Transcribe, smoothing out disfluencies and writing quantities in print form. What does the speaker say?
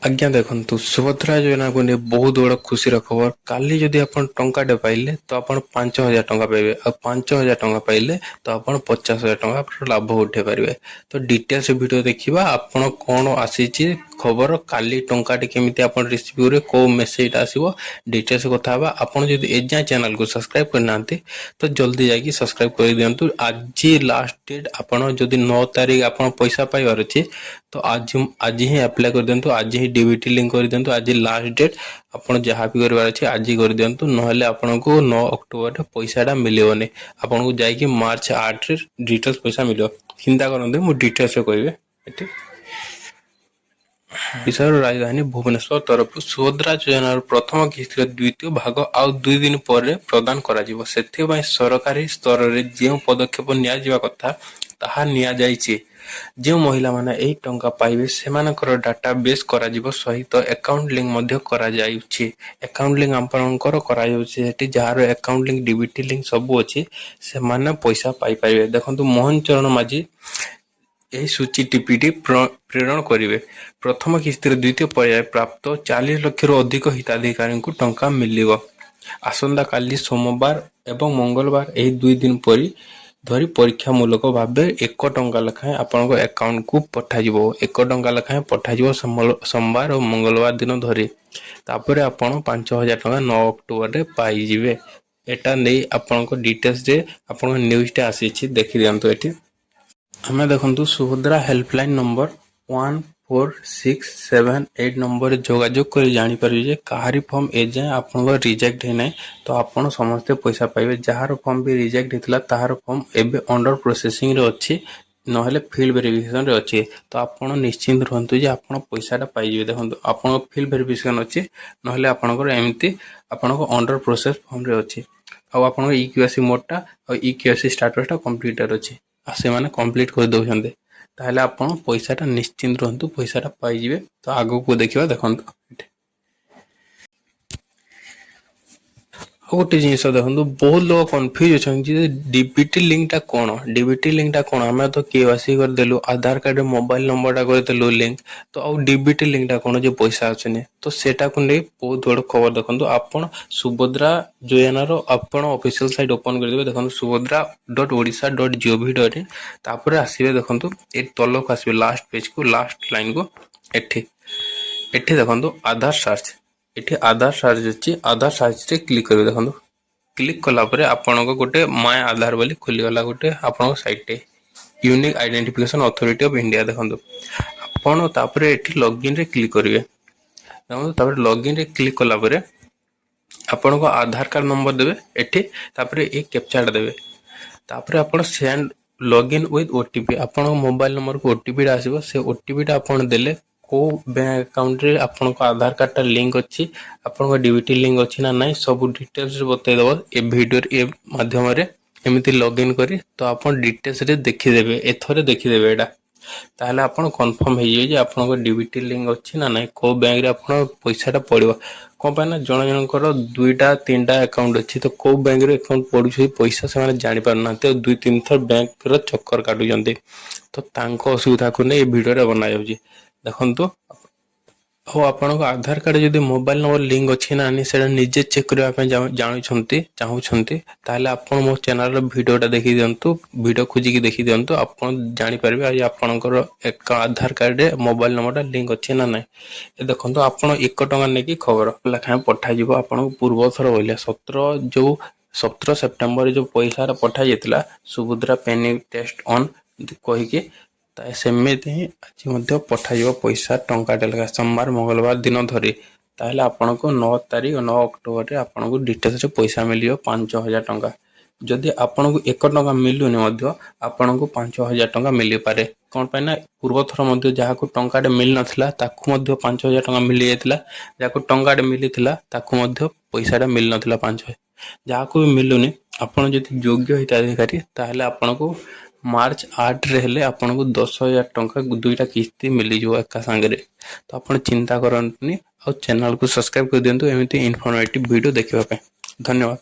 आज्ञा देखु सुभद्रा योजना को नहीं बहुत बड़ा खुशी खबर काली जदि आपण टंकाटे पाइले तो आपण 5,000 टंका पाइबे और 5,000 टंका पाइले तो आपण 50,000 टंका लाभ उठे पारे। तो डिटेल्स वीडियो देखिबा आपण कौन आसी खबर काली टंकाटे केमिति आपण रिसीव करे को मेसेज आसीबो डिटेल्स कथा बा। आपण जदि एजा चैनल को सब्सक्राइब करना तो जल्दी जाकि सब्सक्राइब कर दियंतु। आज लास्ट डेट आपण जदि 9 तारीख आपण पैसा पाइबार अछि तो आज ही अप्लाई कर दियंतु। आज ही डीबीटी लिंक कर दियंतु। आज लास्ट डेट आपण जहाँ भी करबार अछि आज ही कर दियंतु नहले आपण को 9 अक्टोबर रे पैसाटा मिलियोनी। आपण को जाई कि मार्च 8 रे डिटेल्स पैसा मिलियो। चिंता करंदे मु डिटेल्स कहबे एठी ओडिशार राजधानी भुवनेश्वर तरफ सुभद्रा योजनार प्रथम किस्तिर द्वितीय भाग आउ 2 दिन पर प्रदान करा जिवो। सेथि पय सरकारी स्तर रे जे पदक्षेप निया जिवा कथा ताहा निया जाईछि। जो महिला माने एही टंका पाइबे सेमानकर डाटा बेस करा जिवो सहित अकाउंट लिंक मध्य करा जाउछि। अकाउंट लिंक आपनकर करा जाउछि सेठी जहार अकाउंट लिंक डीबीटी लिंक सब अछि से माने पैसा पाई पाइबे। देखंतु मोहन चरण माझी यही सूची टीपीटी प्रेरण करेंगे। प्रथम किस्तिर द्वितीय पर्याय प्राप्त 40 लाख अधिक हिताधिकारी को टंका मिल आसंता काली सोमवार एवं मंगलवार यही 2 दिन पर धरी परीक्षामूलक भाव 1 टंका लेखाएं आपण अकाउंट को पठाଯିवो। 1 टंका लेखाएं पठाजिवो सोमवार और मंगलवार दिन धरी तापर आपण 5,000 टंका 9 अक्टोबर रे पाई जिवे। एटा नै आपण डिटेल्स रे आपण न्यूज़ टे आसी देखि दियंतु। एठी हमें देखु सुभद्रा हेल्पलाइन नंबर 1467 नंबर जोगाजोग कर जापर कहारी फॉर्म एजाए आप रिजेक्ट है ना तो आपड़ समस्ते पैसा पाइबे। जार फॉर्म भी रिजेक्ट होता तार फॉर्म एबे अंडर प्रोसेसिंग रे अच्छी नहले फील्ड वेरिफिकेशन रे अच्छी। तो आपड़ निश्चिंत रुहतु जे आप पैसाटा पाइबे। देखो आप फील्ड वेरिफिकेशन अच्छी नहले आपणकर एमती आपको अंडर प्रोसेस फॉर्म रे अच्छी आप इक्यूएससी मोडटा और इक्यूएससी स्टाटसटा कंप्लीटेड अच्छी से माने कंप्लीट कर दउछन्ते ताहले आपण पैसाटा निश्चिंत रहंतु पैसाटा पाई जिवे। तो आगो को देखिबा देखंतु गोटे जिनस देखो बहुत लोग कन्फ्यूज अच्छा डीबीटी लिंकटा कौन डीबीटी लिंकटा कौन आम तो केवाईसी करदेलु आधार कार्ड मोबाइल नंबरटा करदेलु लिंक तो आउ डीबीटी लिंकटा कौन जो पैसा आछने तो सेटा को नहीं बहुत बड़ खबर देखो आपण सुभद्रा योजनार आपण ऑफिशियल साइट ओपन कर देबे। देखो subhadra.odisha.gov.in तापर आसीबे देखो ए तलक आसीबे लास्ट पेज को लास्ट लाइन को एठी देखो आधार सर्च एठी आधार सर्च अच्छी आधार सर्च रे क्लिक करिवे। देखो क्लिक कला परे आपण को गोटे माय आधार बोली खोली गला गोटे आपण साइट टे unique identification authority of India. देखो आपण तापर एठी लॉगिन रे क्लिक करिवे। देखो तापर लॉगिन रे क्लिक कला परे आपण को आधार कार्ड नंबर देबे एठी तापर एक कैप्चा देबे तापर आपण सेंड लॉगिन विथ ओटीपी आपण मोबाइल नंबर को ओटीपी आसीबो से ओटीपी टा आपण देले को बैंक अकाउंट रे आपण को आधार कार्ड टा लिंक अच्छी आपण को डीबीटी लिंक अच्छी ना नहीं सब डिटेल्स रे बतै दबो ए वीडियो ए माध्यम रे एमिति लॉगिन करी तो आपण डिटेल्स रे देखि देबे एथरे देखि देबे एटा ताहले आपण कंफर्म हे जे आपण को डीबीटी लिंक अच्छी ना नहीं को बैंक रे आपण पैसाटा पड़िबो कोन पाना जण जनकर 2टा 3टा अकाउंट अच्छी तो को बैंक रे अकाउंट पड़ुछि पैसा से माने जानि पारना तो 2-3 थर बैंक रो चक्कर काटु जंते तो तांको असुविधा को नै ए वीडियो रे बना जाउछि। देखंतु हो आपण को आधार कार्ड जदि मोबाइल नंबर लिंक अच्छी ना से निजे चेक करबा जानुछंती चाहुछंती ताहले आपण मो चैनल रो वीडियोटा देखि दियंतु वीडियो खोजी की देखि दियंतु आपण जानि परबे आ आपणकर एक आधार कार्ड रे मोबाइल नंबरटा लिंक अच्छी ना नै। ए देखंतु आपण 1 टंका नै की खबर लखा पठा जिवो आपण पूर्व थर होइला 17 सेप्टेम्बर जो पैसा पठा जेतला सुभद्रा पेनी टेस्ट ऑन कहि के सेमती ही आज पठा पैसा टंका टेलगा सोमवार मंगलवार दिन धरी ताहले आपण को 9 तारीख 9 अक्टोबर रे आपण को डिटेल्स रे पैसा मिलियो 5,000 टंका। जदि आपण को 1 टंका मिलुनी मध्य आपण को 5,000 टंका मिली पारे कोन पे ना पूर्व थर मध्य जहा को टंका मिल नथिला ताकू मध्य 5,000 टंका मिली जायतिला जहा को टंका मिलिथिला ताकू मध्य पैसाटा मिल नथिला 5,000 जहा को मिलुनी आपण जदि योग्य हिताधिकारी ताहले आपण को मार्च 8 रे हेले आपन को 10,000 टंका 2टा किस्ती मिली जो एका संगे तो आपण चिंता करंतनी और चैनल को सब्सक्राइब कर दियंतु एमिति इन्फॉर्मेटिव वीडियो देखिबा पे। धन्यवाद।